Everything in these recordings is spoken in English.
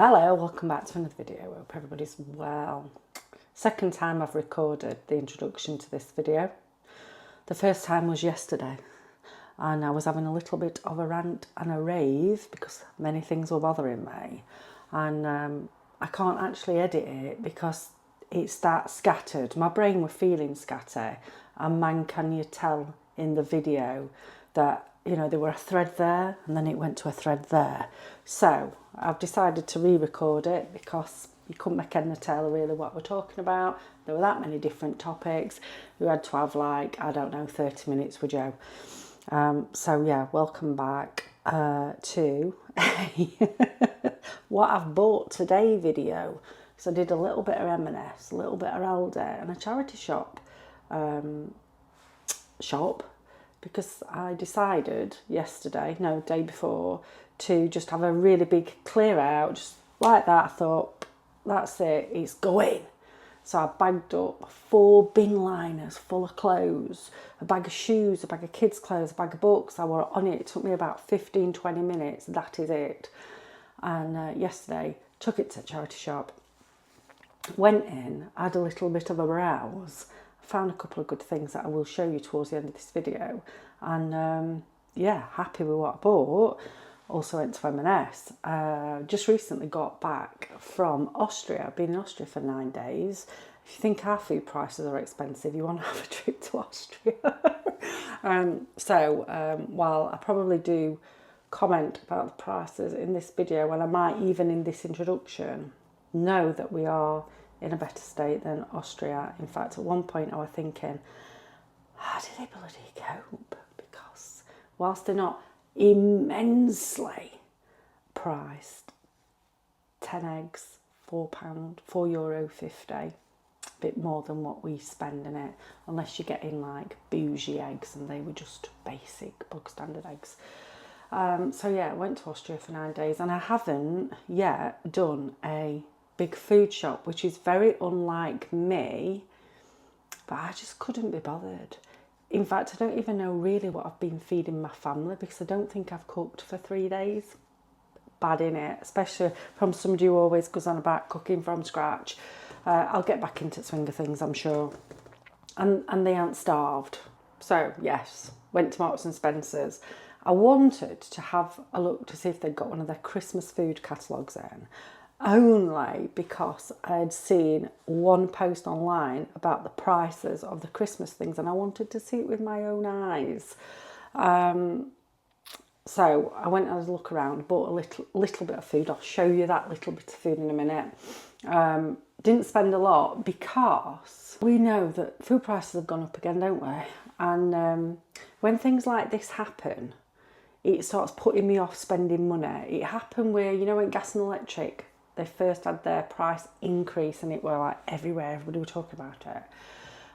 Hello, welcome back to another video. Hope everybody's well. Second time I've recorded the introduction to this video. The first time was yesterday and I was having a little bit of a rant and a rave because many things were bothering me, and I can't actually edit it because it starts scattered. My brain was feeling scattered, and man, can you tell in the video that, you know, there were a thread there and then it went to a thread there. So I've decided to re-record it because you couldn't make head nor tail really what we're talking about. There were that many different topics. We had to have, like, I don't know, 30 minutes with Joe. So yeah, welcome back to what I've bought today video. So I did a little bit of M&S, a little bit of Aldi and a charity shop. Because I decided day before, to just have a really big clear out, just like that. I thought, that's it, it's going. So I bagged up 4 bin liners full of clothes, a bag of shoes, a bag of kids' clothes, a bag of books. I were on it. It took me about 15-20 minutes. That is it. And yesterday, took it to a charity shop, went in, had a little bit of a browse, found a couple of good things that I will show you towards the end of this video, and yeah, happy with what I bought. Also went to M&S. Just recently got back from Austria. I've been in Austria for 9 days. If you think our food prices are expensive, you want to have a trip to Austria. While I probably do comment about the prices in this video, and I might even in this introduction, know that we are in a better state than Austria. In fact, at one point I was thinking, how do they bloody cope? Because whilst they're not immensely priced, 10 eggs, £4, €4.50, a bit more than what we spend in it, unless you're getting like bougie eggs, and they were just basic, bog standard eggs. So yeah, I went to Austria for 9 days, and I haven't yet done a big food shop, which is very unlike me, but I just couldn't be bothered. In fact, I don't even know really what I've been feeding my family, because I don't think I've cooked for 3 days. Bad in it, especially from somebody who always goes on about cooking from scratch. I'll get back into the swing of things, I'm sure. And they aren't starved. So yes, went to Marks and Spencer's. I wanted to have a look to see if they'd got one of their Christmas food catalogues in, only because I had seen one post online about the prices of the Christmas things, and I wanted to see it with my own eyes. So I went and had a look around, bought a little bit of food. I'll show you that little bit of food in a minute. Didn't spend a lot because we know that food prices have gone up again, don't we? And when things like this happen, it starts putting me off spending money. It happened where, you know, when gas and electric, they first had their price increase, and it were like everywhere, everybody were talking about it.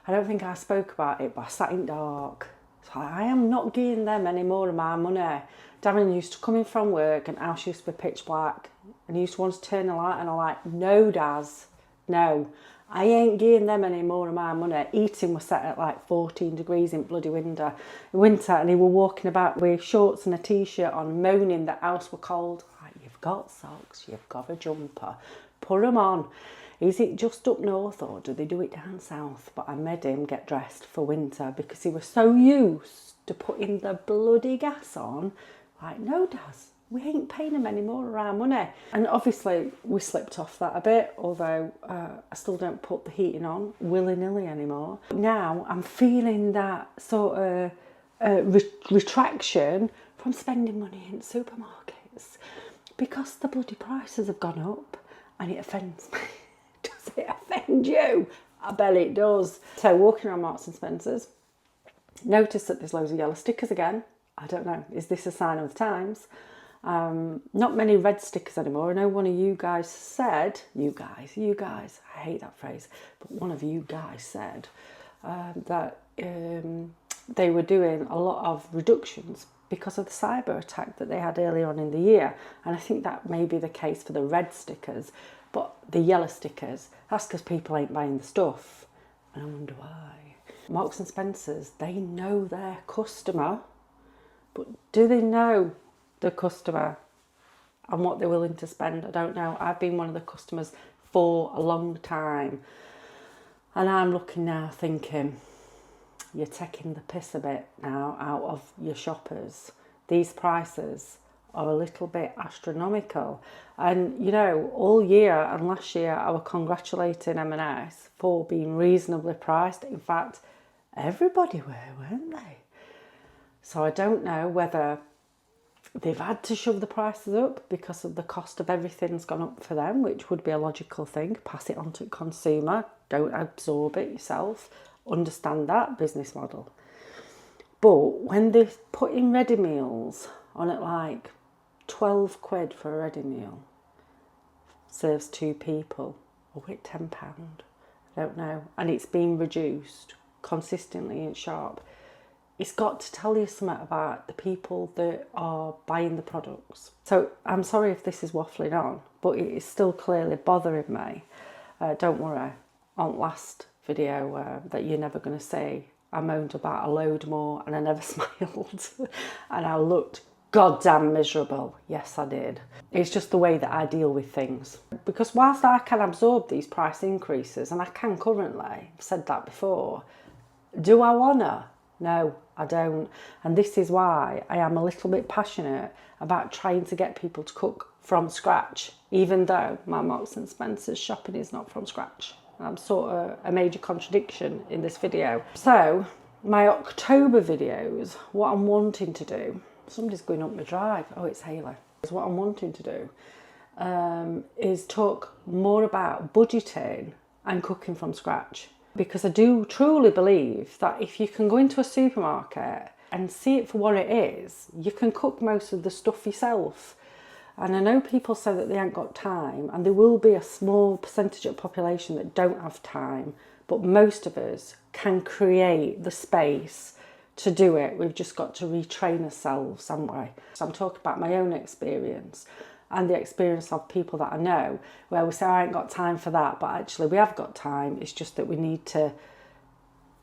I don't think I spoke about it, but I sat in dark. So I am not giving them any more of my money. Darren used to come in from work and house used to be pitch black, and he used to want to turn the light, and I'm like, no, Daz, no. I ain't giving them any more of my money. Eating was set at like 14 degrees in bloody winter, and he were walking about with shorts and a t-shirt on, moaning that house were cold. Like, you've got socks, you've got a jumper, put them on. Is it just up north, or do they do it down south? But I made him get dressed for winter because he was so used to putting the bloody gas on. Like, no, Daz, we ain't paying them any more of our money. And obviously we slipped off that a bit, although I still don't put the heating on willy-nilly anymore. Now I'm feeling that sort of retraction from spending money in supermarkets, because the bloody prices have gone up, and it offends me. Does it offend you? I bet it does. So walking around Marks and Spencer's, noticed that there's loads of yellow stickers again. I don't know, is this a sign of the times? Not many red stickers anymore. I know one of you guys said, you guys, I hate that phrase, but one of you guys said that they were doing a lot of reductions because of the cyber attack that they had earlier on in the year. And I think that may be the case for the red stickers, but the yellow stickers, that's because people ain't buying the stuff. And I wonder why. Marks and Spencer's, they know their customer, but do they know the customer? and what they're willing to spend. I don't know. I've been one of the customers for a long time, and I'm looking now thinking, you're taking the piss a bit now out of your shoppers. These prices are a little bit astronomical. And you know, all year and last year I was congratulating M&S for being reasonably priced. In fact, everybody were, weren't they? So I don't know whether they've had to shove the prices up because of the cost of everything's gone up for them, which would be a logical thing. Pass it on to the consumer, don't absorb it yourself. Understand that business model. But when they're putting ready meals on at like 12 quid for a ready meal, serves 2 people, or wait, £10, I don't know, and it's been reduced consistently in shop, it's got to tell you something about the people that are buying the products. So I'm sorry if this is waffling on, but it is still clearly bothering me. Don't worry, on last video that you're never going to see, I moaned about a load more and I never smiled and I looked goddamn miserable. Yes, I did. It's just the way that I deal with things. Because whilst I can absorb these price increases, and I can currently, I've said that before, do I wanna? No, I don't. And this is why I am a little bit passionate about trying to get people to cook from scratch, even though my Marks and Spencer's shopping is not from scratch. I'm sort of a major contradiction in this video. So my October videos, what I'm wanting to do, somebody's going up my drive. Oh, it's Haley. What I'm wanting to do is talk more about budgeting and cooking from scratch. Because I do truly believe that if you can go into a supermarket and see it for what it is, you can cook most of the stuff yourself. And I know people say that they ain't got time, and there will be a small percentage of the population that don't have time, but most of us can create the space to do it. We've just got to retrain ourselves, haven't we? So I'm talking about my own experience and the experience of people that I know, where we say, I ain't got time for that, but actually we have got time. It's just that we need to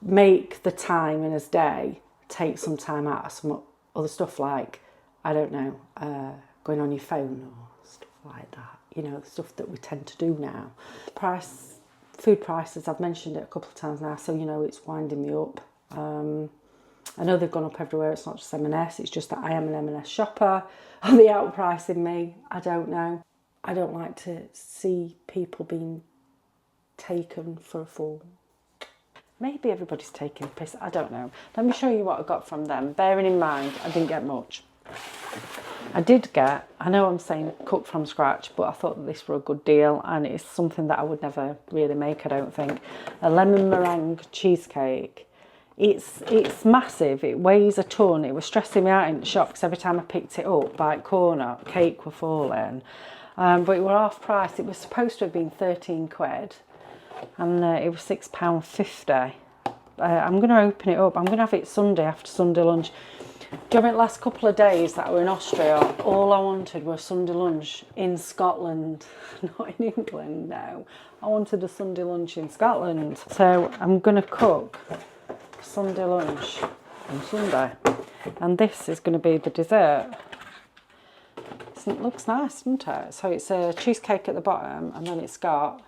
make the time in his day, take some time out of some other stuff like, I don't know, going on your phone or stuff like that. You know, the stuff that we tend to do now. Food prices, I've mentioned it a couple of times now, so you know it's winding me up. I know they've gone up everywhere, it's not just M&S, it's just that I am an M&S shopper. Are they outpricing me? I don't know. I don't like to see people being taken for a fool. Maybe everybody's taking a piss, I don't know. Let me show you what I got from them, bearing in mind I didn't get much. I did get, I know I'm saying cook from scratch, but I thought that this were a good deal, and it's something that I would never really make, I don't think. A lemon meringue cheesecake. It's massive, it weighs a ton. It was stressing me out in the shop because every time I picked it up by corner, cake were falling. But it were half price. It was supposed to have been 13 quid and it was £6.50. I'm going to open it up. I'm going to have it Sunday after Sunday lunch. During the last couple of days that I were in Austria, all I wanted was Sunday lunch in Scotland, not in England, no. I wanted a Sunday lunch in Scotland. So I'm going to cook Sunday lunch on Sunday, and this is going to be the dessert. It looks nice, doesn't it? So it's a cheesecake at the bottom, and then it's got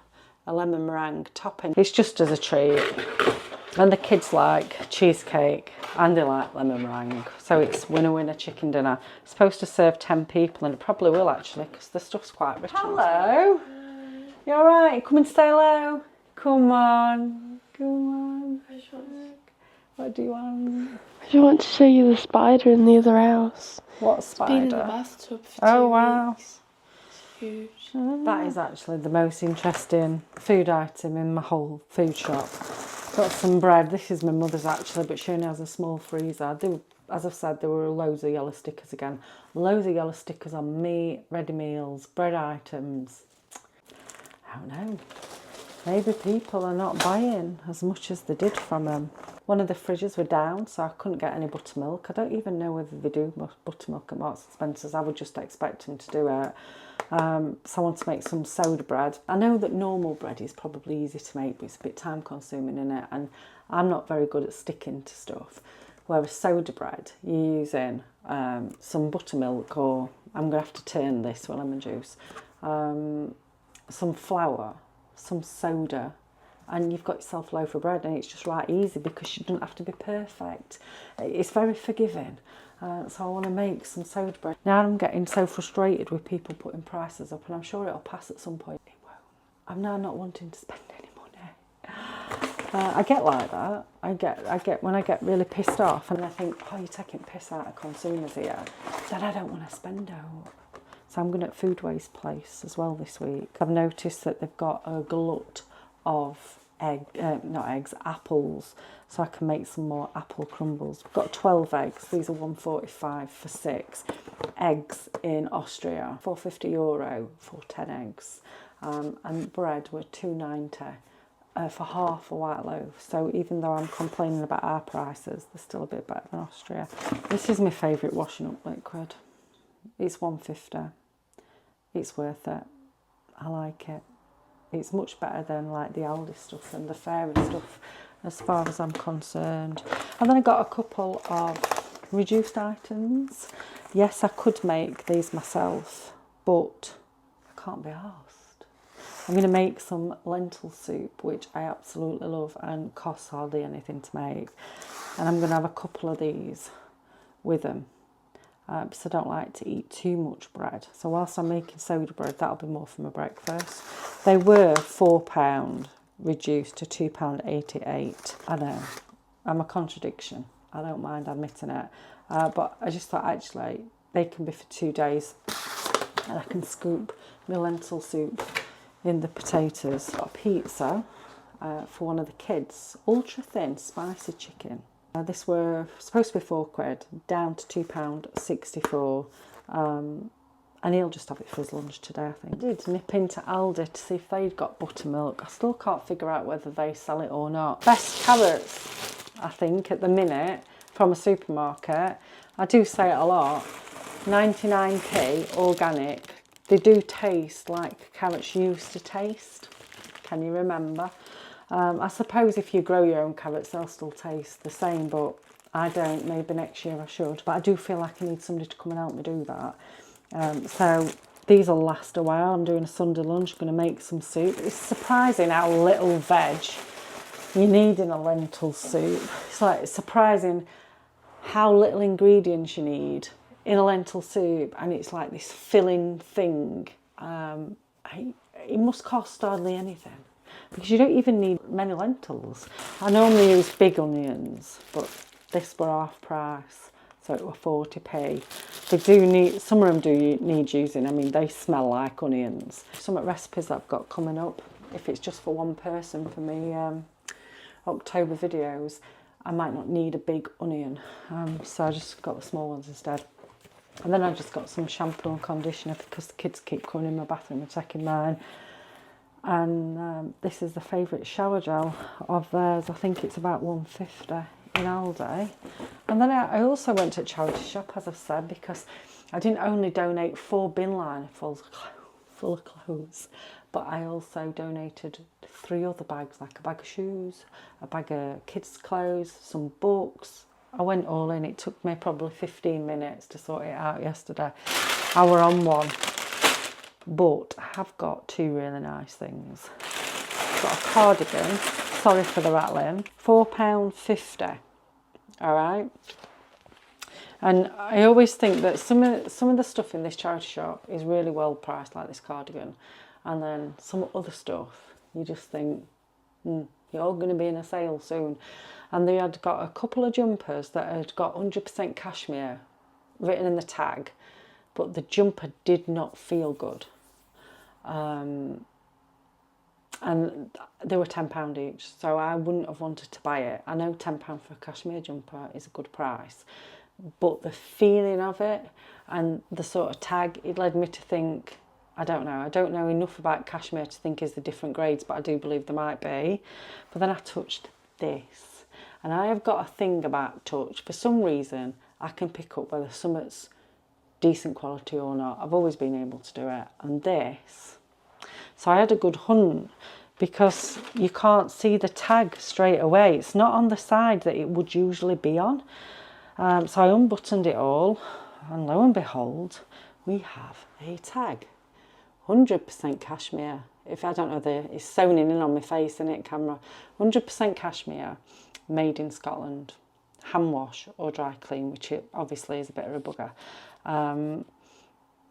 a lemon meringue topping. It's just as a treat, and the kids like cheesecake and they like lemon meringue, so it's winner chicken dinner. It's supposed to serve 10 people, and it probably will actually, because the stuff's quite rich. Hello, you all right? Come and say hello. Come on, come on. What do you want? I just want to show you the spider in the other house. What spider? It's been in the bathtub for 2 weeks. It's huge. That is actually the most interesting food item in my whole food shop. Got some bread. This is my mother's actually, but she only has a small freezer. As I've said, there were loads of yellow stickers again. Loads of yellow stickers on meat, ready meals, bread items. I don't know. Maybe people are not buying as much as they did from them. One of the fridges were down, so I couldn't get any buttermilk. I don't even know whether they do buttermilk at Marks and Spencer's. I would just expect them to do it. So I want to make some soda bread. I know that normal bread is probably easy to make, but it's a bit time consuming in it, and I'm not very good at sticking to stuff. Whereas soda bread, you're using some buttermilk, or I'm going to have to turn this with lemon juice, some flour, some soda, and you've got yourself a loaf of bread, and it's just right easy because you don't have to be perfect. It's very forgiving. So I want to make some soda bread. Now I'm getting so frustrated with people putting prices up, and I'm sure it'll pass at some point. It won't. I'm now not wanting to spend any money. I get like that. I get when I get really pissed off and I think, oh, you're taking piss out of consumers here, then I don't want to spend out. So I'm going to Food Waste Place as well this week. I've noticed that they've got a glut of apples, so I can make some more apple crumbles. I've got 12 eggs. These are €1.45 for 6 eggs in Austria. €4.50 for 10 eggs, and bread were €2.90 for half a white loaf. So even though I'm complaining about our prices, they're still a bit better than Austria. This is my favourite washing up liquid. It's £1.50. It's worth it. I like it. It's much better than like the Aldi stuff and the fairy stuff as far as I'm concerned. And then I got a couple of reduced items. Yes, I could make these myself, but I can't be arsed. I'm going to make some lentil soup, which I absolutely love and costs hardly anything to make. And I'm going to have a couple of these with them. Because I don't like to eat too much bread. So whilst I'm making soda bread, that'll be more for my breakfast. They were £4 reduced to £2.88. I know, I'm a contradiction. I don't mind admitting it. But I just thought actually they can be for 2 days, and I can scoop my lentil soup in the potatoes. Got a pizza for one of the kids, ultra thin spicy chicken. This were supposed to be £4, down to £2.64, and he'll just have it for his lunch today, I think. I did nip into Aldi to see if they'd got buttermilk. I still can't figure out whether they sell it or not. Best carrots, I think, at the minute, from a supermarket. I do say it a lot. 99p, organic. They do taste like carrots used to taste. Can you remember? I suppose if you grow your own carrots, they'll still taste the same, but I don't. Maybe next year I should. But I do feel like I need somebody to come and help me do that. So these will last a while. I'm doing a Sunday lunch. I'm going to make some soup. It's surprising how little veg you need in a lentil soup. It's surprising how little ingredients you need in a lentil soup, and it's like this filling thing. It must cost hardly anything, because you don't even need many lentils. I normally use big onions, but this were half price, so it were 40p. They do need, some of them do need using. I mean, they smell like onions. Some recipes that I've got coming up, if it's just for one person for me, October videos, I might not need a big onion, so I just got the small ones instead. And then I just got some shampoo and conditioner because the kids keep coming in my bathroom and taking mine. And this is the favourite shower gel of theirs. I think it's about £1.50 in Aldi. And then I also went to a charity shop, as I've said, because I didn't only donate 4 bin liners full of clothes, but I also donated 3 other bags, like a bag of shoes, a bag of kids' clothes, some books. I went all in. It took me probably 15 minutes to sort it out yesterday. I were on one. But I have got 2 really nice things. Got a cardigan, sorry for the rattling, £4.50, all right? And I always think that some of the stuff in this charity shop is really well priced, like this cardigan. And then some other stuff, you just think, you're all going to be in a sale soon. And they had got a couple of jumpers that had got 100% cashmere written in the tag, but the jumper did not feel good. And they were £10 each, so I wouldn't have wanted to buy it. I know £10 for a cashmere jumper is a good price, but the feeling of it and the sort of tag, it led me to think, I don't know enough about cashmere to think is the different grades, but I do believe there might be. But then I touched this, and I have got a thing about touch. For some reason, I can pick up whether something's decent quality or not. I've always been able to do it. And this, so I had a good hunt, because you can't see the tag straight away. It's not on the side that it would usually be on. So I unbuttoned it all, and lo and behold, we have a tag. 100% cashmere. If I don't know, it's sewn in on my face, isn't it, camera? 100% cashmere, made in Scotland. Hand wash or dry clean, which it obviously is a bit of a bugger.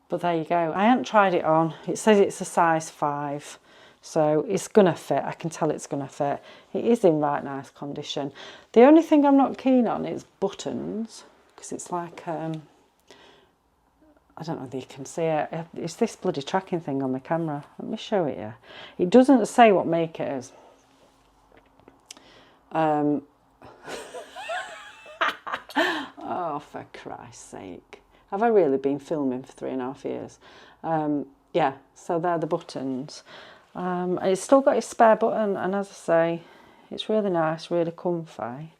But there you go. I haven't tried it on. It says it's a size 5, so it's going to fit. I can tell it's going to fit. It is in right nice condition. The only thing I'm not keen on is buttons, because it's like... I don't know if you can see it. It's this bloody tracking thing on the camera. Let me show it you. It doesn't say what make it is. Oh, for Christ's sake. Have I really been filming for 3.5 years? Yeah, so they're the buttons. It's still got its spare button, and as I say, it's really nice, really comfy.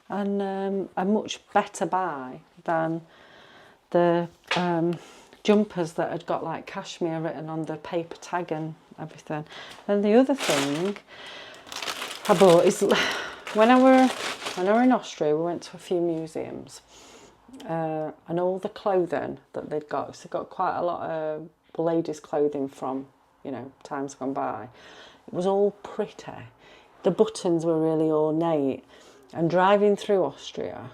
And a much better buy than the jumpers that had got like cashmere written on the paper tag and everything. And the other thing I bought is when I were in Austria, we went to a few museums, and all the clothing that they'd got, so they got quite a lot of ladies' clothing from, you know, times gone by. It was all pretty. The buttons were really ornate, and driving through Austria,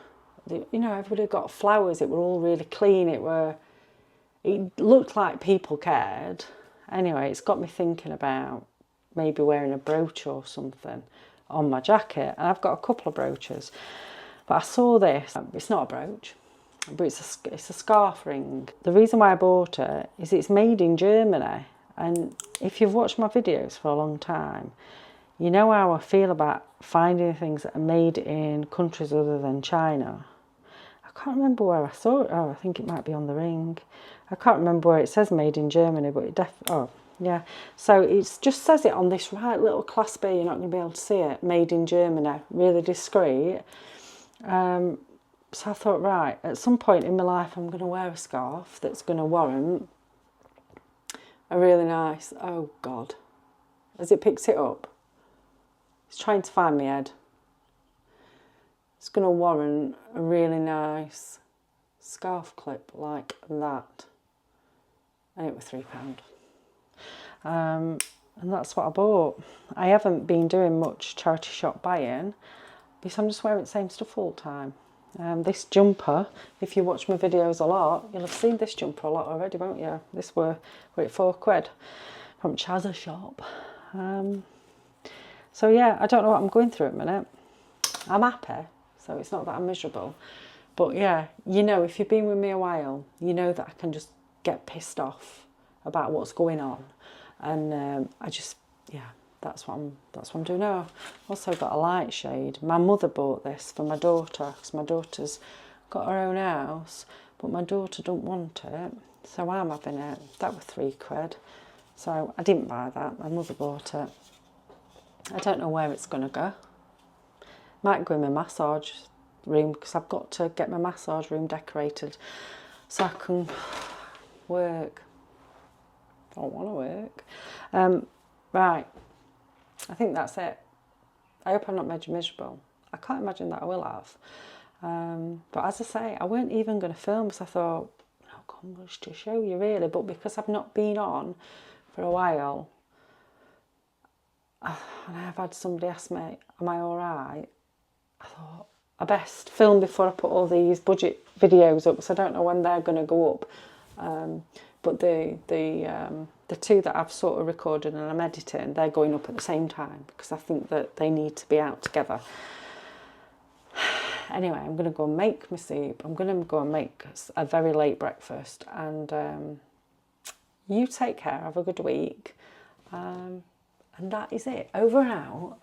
you know, everybody got flowers. It were all really clean. It looked like people cared. Anyway, it's got me thinking about maybe wearing a brooch or something on my jacket. And I've got a couple of brooches, but I saw this. It's not a brooch, but it's a scarf ring. The reason why I bought it is it's made in Germany. And if you've watched my videos for a long time, you know how I feel about finding things that are made in countries other than China. I can't remember where I saw it. Oh, I think it might be on the ring. I can't remember where it says made in Germany, but it oh, yeah. So it just says it on this right little clasp here. You're not going to be able to see it. Made in Germany, really discreet. So I thought, right, at some point in my life, I'm going to wear a scarf that's going to warrant a really nice... Oh, God. As it picks it up, it's trying to find my head. It's going to warrant a really nice scarf clip like that. And it was £3. And that's what I bought. I haven't been doing much charity shop buying because I'm just wearing the same stuff all the time. This jumper, if you watch my videos a lot, you'll have seen this jumper a lot already, won't you? This were at £4 from Chazza shop. So yeah, I don't know what I'm going through at the minute. I'm happy, so it's not that I'm miserable. But yeah, you know, if you've been with me a while, you know that I can just get pissed off about what's going on. And I just, yeah, that's what I'm doing now. Also got a light shade. My mother bought this for my daughter, because my daughter's got her own house, but my daughter don't want it, so I'm having it. That was £3. So I didn't buy that, my mother bought it. I don't know where it's going to go. Might go in my massage room, because I've got to get my massage room decorated so I can work. I don't want to work. Right, I think that's it. I hope I'm not made you miserable. I can't imagine that I will have. But as I say, I weren't even going to film, because I thought, not got much to show you really, but because I've not been on for a while, and I've had somebody ask me, am I alright? I thought, I best film before I put all these budget videos up, because I don't know when they're going to go up. But the two that I've sort of recorded and I'm editing, they're going up at the same time, because I think that they need to be out together. Anyway, I'm going to go and make my soup. I'm going to go and make a very late breakfast. And you take care. Have a good week. And that is it. Over and out.